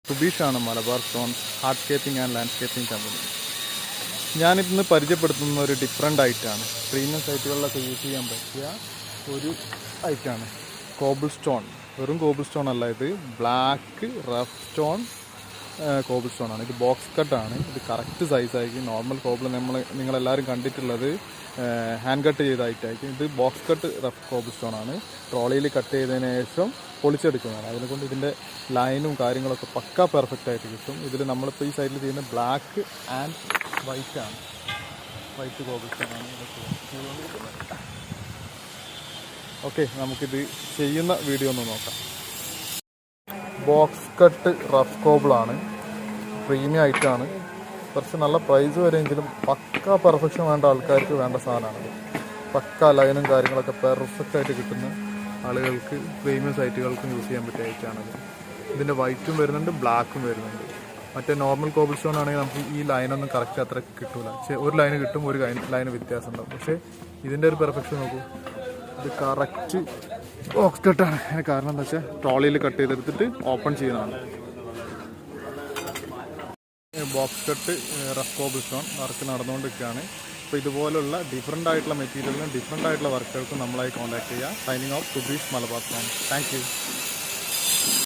സുബീഷാണ് Malabar stones hardscaping and landscaping company. ഞാനിന്ന് പരിചയപ്പെടുത്തുന്ന ഒരു ഡിഫറെൻ്റ് ഐറ്റമാണ്. പ്രീമിയം സൈറ്റുകളിലൊക്കെ യൂസ് ചെയ്യാൻ പറ്റിയ ഒരു ഐറ്റമാണ് കോബിൾ സ്റ്റോൺ. വെറും കോബിൾ സ്റ്റോൺ അല്ല, ഇത് black rough stone cobble stone ആണ്. ഇത് ബോക്സ് കട്ടാണ്. ഇത് കറക്റ്റ് സൈസായിരിക്കും. നോർമൽ കോബിൾ നിങ്ങളെല്ലാവരും കണ്ടിട്ടുള്ളത് ഹാൻഡ് കട്ട് ചെയ്തായിട്ടായിരിക്കും. ഇത് box cut rough cobble stone ആണ്. ട്രോളിയിൽ കട്ട് ചെയ്തതിന് ശേഷം പൊളിച്ചെടുക്കുന്നതാണ്. അതിനെക്കൊണ്ട് ഇതിൻ്റെ ലൈനും കാര്യങ്ങളൊക്കെ പക്കാ പെർഫെക്റ്റ് ആയിട്ട് കിട്ടും. ഇതിൽ നമ്മളിപ്പോൾ ഈ സൈഡിൽ ചെയ്യുന്ന ബ്ലാക്ക് ആൻഡ് വൈറ്റ് ആണ്. വൈറ്റ് കോബിൾ സ്റ്റോൺ ആണ് ചെയ്തുകൊണ്ടിരിക്കുന്നത്. ഓക്കെ, നമുക്കിത് ചെയ്യുന്ന വീഡിയോ ഒന്ന് നോക്കാം. ബോക്സ് കട്ട് റഫ് കോബിളാണ്. പ്രീമിയം ഐറ്റാണ്. കുറച്ച് നല്ല പ്രൈസ് വരെയെങ്കിലും പക്ക പെർഫെക്ഷൻ വേണ്ട ആൾക്കാർക്ക് വേണ്ട സാധനമാണിത്. പക്ക ലൈനും കാര്യങ്ങളൊക്കെ പെർഫെക്റ്റ് ആയിട്ട് കിട്ടുന്ന ആളുകൾക്ക് പ്രീമിയം സൈറ്റുകൾക്കും യൂസ് ചെയ്യാൻ പറ്റിയ ഐറ്റാണിത്. ഇതിൻ്റെ വൈറ്റും വരുന്നുണ്ട്, ബ്ലാക്കും വരുന്നുണ്ട്. മറ്റേ നോർമൽ കോബിൾ സ്റ്റോൺ ആണെങ്കിൽ നമുക്ക് ഈ ലൈനൊന്നും കറക്റ്റ് അത്ര കിട്ടൂല. ഒരു ലൈന് കിട്ടും, ഒരു ലൈന് വ്യത്യാസം ഉണ്ടാവും. പക്ഷേ ഇതിൻ്റെ ഒരു പെർഫെക്ഷൻ നോക്കൂ. ഇത് കറക്റ്റ് ബോക്സ് കട്ടാണ്. അതിന് കാരണം എന്താ വെച്ചാൽ ട്രോളിയിൽ കട്ട് ചെയ്തെടുത്തിട്ട് ഓപ്പൺ ചെയ്യുന്നതാണ്. Box cut rough cobble stone work നടന്നുകൊണ്ടിരിക്കുകയാണ്. അപ്പോൾ ഇതുപോലുള്ള ഡിഫറെൻ്റ് ആയിട്ടുള്ള മെറ്റീരിയലിനും ഡിഫറെൻ്റ് ആയിട്ടുള്ള വർക്കുകൾക്കും നമ്മളായി കോൺടാക്ട് ചെയ്യുക. Signing off Subeesh Malabar stone. Thank you.